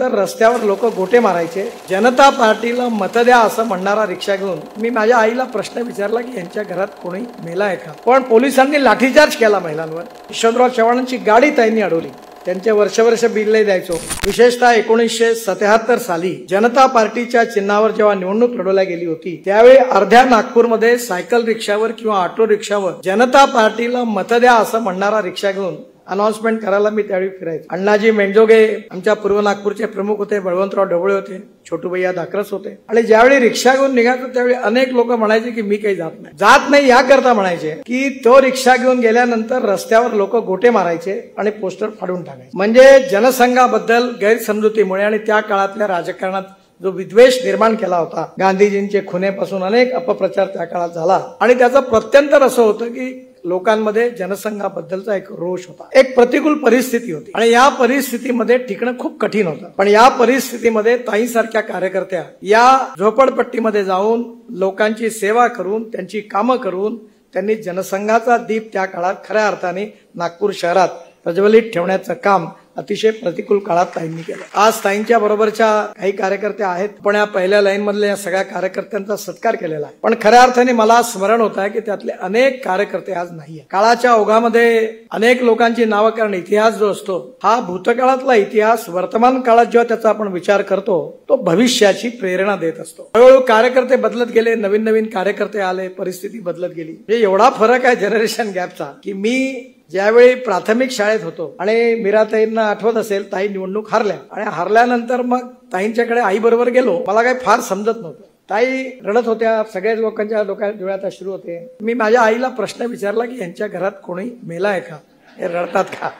गेल्यानंतर रस्त्यावर लोक गोटे मारायचे, जनता पार्टीला मत द्या असं म्हणणारा रिक्षा घेऊन मी माझ्या आईला प्रश्न विचारला की यांच्या घरात कोणी मेला आहे का. पण पोलिसांनी लाठीचार्ज केला महिलांवर. यशवंतराव चव्हाणांची गाडी त्यांनी अडवली. त्यांचे वर्ष बिल्ले द्यायचो. विशेषतः 1977 साली जनता पार्टीच्या चिन्हावर जेव्हा निवडणूक लढवल्या गेली होती त्यावेळी अर्ध्या नागपूरमध्ये सायकल रिक्षावर किंवा ऑटो रिक्षावर जनता पार्टीला मत द्या असं म्हणणारा रिक्षा घेऊन अनाउन्समेंट करायला मी त्यावेळी फिरायचो. अण्णाजी मेंढजोगे आमच्या पूर्व नागपूरचे प्रमुख होते, बळवंतराव ढवळे होते, छोटूभैया दाकरस होते. आणि ज्यावेळी रिक्षा घेऊन निघायचो त्यावेळी अनेक लोक म्हणायचे की मी काही जात नाही याकरता म्हणायचे की तो रिक्षा घेऊन गेल्यानंतर रस्त्यावर लोक गोटे मारायचे आणि पोस्टर फाडून टाकायचे. म्हणजे जनसंघाबद्दल गैरसमजुतीमुळे आणि त्या काळातल्या राजकारणात जो विद्वेष निर्माण केला होता, गांधीजींचे खुनेपासून अनेक अपप्रचार त्या काळात झाला आणि त्याचं प्रत्यंतर असं होतं की लोकांमध्ये जनसंघाबद्दलचा एक रोष होता, एक प्रतिकूल परिस्थिती होती आणि या परिस्थितीमध्ये टिकणं खूप कठीण होतं. पण या परिस्थितीमध्ये ताईंसारख्या कार्यकर्त्या या झोपडपट्टीमध्ये जाऊन लोकांची सेवा करून त्यांची कामं करून त्यांनी जनसंघाचा दीप त्या काळात खऱ्या अर्थाने नागपूर शहरात प्रज्वलित ठेवण्याचं काम अतिशय प्रतिकूल काळात ताईंनी केलं. आज ताईंच्या बरोबरच्या काही कार्यकर्ते आहेत, पण या पहिल्या लाईन मधल्या या सगळ्या कार्यकर्त्यांचा सत्कार केलेला आहे. पण खऱ्या अर्थाने मला स्मरण होत आहे की त्यातले अनेक कार्यकर्ते आज नाहीये. काळाच्या ओघामध्ये अनेक लोकांची नावं कारण इतिहास जो असतो हा भूतकाळातला इतिहास वर्तमान काळात जेव्हा त्याचा आपण विचार करतो तो भविष्याची प्रेरणा देत असतो. हळूहळू कार्यकर्ते बदलत गेले, नवीन नवीन कार्यकर्ते आले, परिस्थिती बदलत गेली. म्हणजे एवढा फरक आहे जनरेशन गॅपचा की मी ज्यावेळी प्राथमिक शाळेत होतो आणि मीराताईंना आठवत असेल ताई निवडणूक हारल्या आणि हारल्यानंतर मग ताईंच्याकडे आई बरोबर गेलो. मला काही फार समजत नव्हतं. ताई रडत होत्या, सगळ्याच लोकांच्या डोळ्यात अश्रू होते. मी माझ्या आईला प्रश्न विचारला की यांच्या घरात कोणी मेला आहे का, हे रडतात का.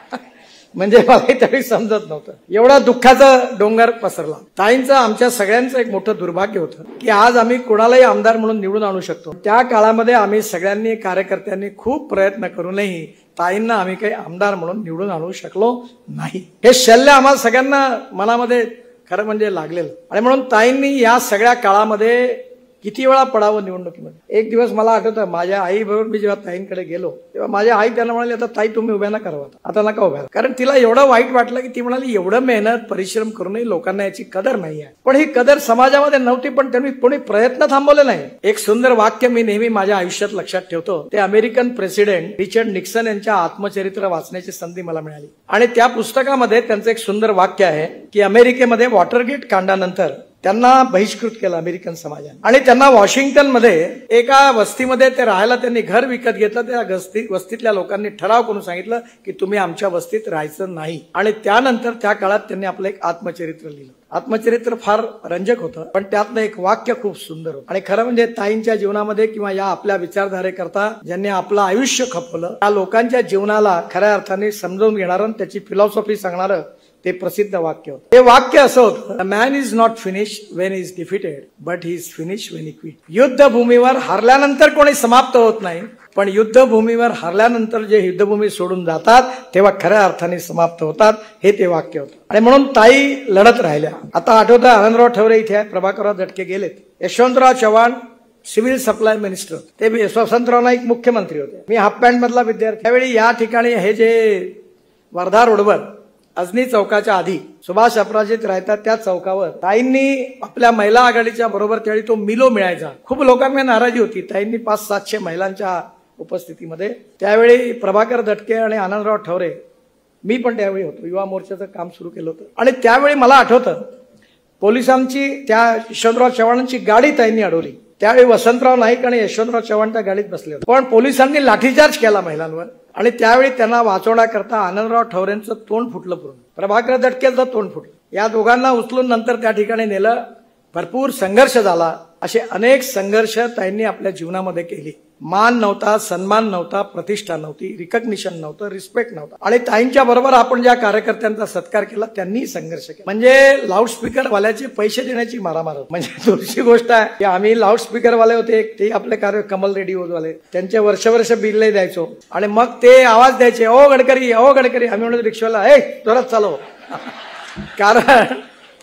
म्हणजे मला त्यावेळी समजत नव्हतं. एवढा दुःखाचा डोंगर पसरला. ताईंचं आमच्या सगळ्यांचं एक मोठं दुर्भाग्य होतं की आज आम्ही कोणालाही आमदार म्हणून निवडून आणू शकतो. त्या काळामध्ये आम्ही सगळ्यांनी कार्यकर्त्यांनी खूप प्रयत्न करूनही ताईंना आम्ही काही आमदार म्हणून निवडून आणू शकलो नाही. हे शल्य आम्हाला सगळ्यांना मनामध्ये खरं म्हणजे लागलेलं. आणि म्हणून ताईंनी या सगळ्या काळामध्ये किती वेळा पडावं निवडणुकीमध्ये. एक दिवस मला आठवतं माझ्या आई बरोबर मी जेव्हा ताईंकडे गेलो तेव्हा माझ्या आई त्यांना म्हणाली आता ताई तुम्ही उभ्या नका करावं, आता नका उभ्या. कारण तिला एवढं वाईट वाटलं की ती म्हणाली एवढं मेहनत परिश्रम करूनही लोकांना याची कदर नाही आहे. पण ही कदर समाजामध्ये नव्हती, पण त्यांनी कोणी प्रयत्न थांबवले नाही. एक सुंदर वाक्य मी नेहमी माझ्या आयुष्यात लक्षात ठेवतो. ते अमेरिकन प्रेसिडेंट रिचर्ड निक्सन यांच्या आत्मचरित्र वाचण्याची संधी मला मिळाली आणि त्या पुस्तकामध्ये त्यांचं एक सुंदर वाक्य आहे की अमेरिकेमध्ये वॉटरगेट कांडानंतर त्यांना बहिष्कृत केलं अमेरिकन समाजाने आणि त्यांना वॉशिंग्टन मध्ये एका वस्तीमध्ये ते राहायला त्यांनी घर विकत घेतलं. त्या वस्तीतल्या लोकांनी ठराव करून सांगितलं की तुम्ही आमच्या वस्तीत राहायचं नाही. आणि त्यानंतर त्या काळात त्यांनी आपलं एक आत्मचरित्र लिहिलं. आत्मचरित्र फार रंजक होतं, पण त्यातलं एक वाक्य खूप सुंदर होतं. आणि खरं म्हणजे ताईंच्या जीवनामध्ये किंवा या आपल्या विचारधारेकरता ज्यांनी आपलं आयुष्य खपवलं त्या लोकांच्या जीवनाला खऱ्या अर्थाने समजावून घेणारं त्याची फिलॉसॉफी सांगणारं ते प्रसिद्ध वाक्य होतं. हे वाक्य असं होतं, man is not finish Wien is defeated but he is finish when he quit. युद्धभूमीवर हारल्यानंतर कोणी समाप्त होत नाही, पण युद्धभूमीवर हारल्यानंतर जे युद्धभूमी सोडून जातात तेव्हा खऱ्या अर्थाने समाप्त होतात. हे ते वाक्य होतं. आणि म्हणून ताई लढत राहिल्या. आता आठवतं आनंदराव ठवरे इथे आहेत, प्रभाकरराव दटके गेलेत, Yashwantrao Chavan civil supply minister, ते वसंतराव नाईक मुख्यमंत्री होते, मी हाफ पॅन्ट मधला विद्यार्थी. त्यावेळी या ठिकाणी हे जे वर्धा रोडवर अजनी चौकाच्या आधी सुभाष अपराजित राहतात त्या चौकावर ताईंनी आपल्या महिला आघाडीच्या बरोबर त्यावेळी तो मिलो मिळायचा. खूप लोकांना नाराजी होती. ताईंनी 500-700 महिलांच्या उपस्थितीमध्ये त्यावेळी प्रभाकर दटके आणि आनंदराव ठवरे, मी पण त्यावेळी होतो, युवा मोर्चाचं काम सुरू केलं होतं. आणि त्यावेळी मला आठवतं पोलिसांची त्या यशवंतराव चव्हाणांची गाडी ताईंनी अडवली. त्यावेळी वसंतराव नाईक आणि यशवंतराव चव्हाण त्या गाडीत बसले होते. पण पोलिसांनी लाठीचार्ज केला महिलांवर आणि त्यावेळी त्यांना वाचवण्याकरता आनंदराव ठवरेंचं तोंड फुटलं पूर्ण, प्रभाकर दटकेचं तोंड फुटलं. या दोघांना उचलून नंतर त्या ठिकाणी नेलं. भरपूर संघर्ष झाला. असे अनेक संघर्ष ताईंनी आपल्या जीवनामध्ये केली. मान नव्हता, सन्मान नव्हता, प्रतिष्ठा नव्हती, रिकग्निशन नव्हतं, रिस्पेक्ट नव्हता. आणि ताईंच्या बरोबर आपण ज्या कार्यकर्त्यांचा सत्कार केला त्यांनी संघर्ष केला. म्हणजे लाऊडस्पीकर वाल्याचे पैसे देण्याची मारामार होती. म्हणजे दुसरी गोष्ट आहे की आम्ही लाऊडस्पीकर वाले होते, ते आपले कार्य कमल रेडिओ वाले, त्यांचे वर्ष बिल्ले द्यायचो आणि मग ते आवाज द्यायचे, ओ गडकरी, ओ गडकरी. आम्ही म्हणतो रिक्षावाला, ए जोरात चालव. कारण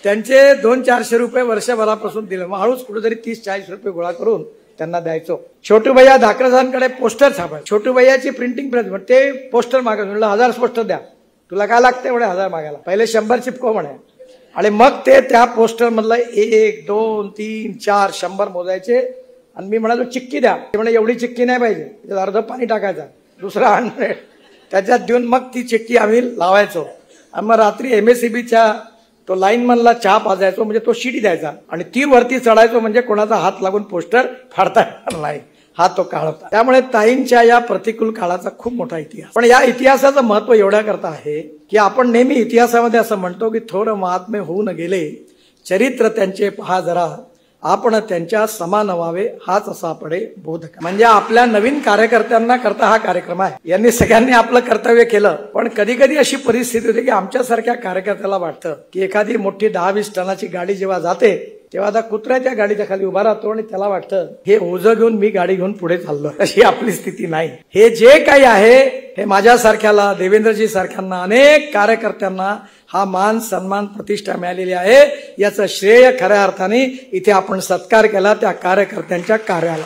त्यांचे 200-400 रुपये वर्षभरापासून दिले. मग हळूच कुठेतरी 30-40 रुपये गोळा करून त्यांना द्यायचो. छोटूभैया धाकरसांकडे पोस्टर छापाय, छोटूभैयाची प्रिंटिंग प्रेस, ते पोस्टर मागत म्हणलं 1000 पोस्टर द्या, तुला काय लागतं एवढे 1000 मागायला, पहिले 100 चिपको म्हणे. आणि मग ते त्या पोस्टर मधलं 1 2 3 4 100 मोजायचे आणि मी म्हणालो चिक्की द्या. ते म्हणे एवढी चिक्की नाही पाहिजे, त्याच्यात अर्ध पाणी टाकायचं, दुसरा 100 त्याच्यात देऊन मग ती चिक्की आम्ही लावायचो. आणि मग रात्री MSEBच्या तो लाईनमनला चहा पाजायचो, म्हणजे तो शिटी द्यायचा आणि ती वरती चढायचो, म्हणजे कोणाचा हात लागून पोस्टर फाडता येणार नाही. हा तो काळ होता. त्यामुळे ताईंच्या या प्रतिकूल काळाचा खूप मोठा इतिहास. पण या इतिहासाचं महत्व एवढ्या करता आहे की आपण नेहमी इतिहासामध्ये असं म्हणतो की थोर महात्मे होऊन गेले, चरित्र त्यांचे पहा जरा, आपण त्यांच्या समान व्हावे हाच असा पडे बोध. म्हणजे आपल्या नवीन कार्यकर्त्यांना करता हा कार्यक्रम आहे. यांनी सगळ्यांनी आपलं कर्तव्य केलं, पण कधी कधी अशी परिस्थिती होती की आमच्यासारख्या कार्यकर्त्याला वाटतं की एखादी मोठी 10-20 टनाची गाडी जेव्हा जाते तेव्हा आता कुत्र्याच्या गाडीच्या खाली उभा राहतो आणि त्याला वाटतं हे ओझं घेऊन मी गाडी घेऊन पुढे चाललो. अशी आपली स्थिती नाही. हे जे काही आहे हे माझ्यासारख्याला, देवेंद्रजी सारख्यांना, अनेक कार्यकर्त्यांना हा मान सन्मान प्रतिष्ठा मिळालेली आहे. याचं श्रेय खऱ्या अर्थाने इथे आपण सत्कार केला त्या कार्यकर्त्यांच्या कार्याला.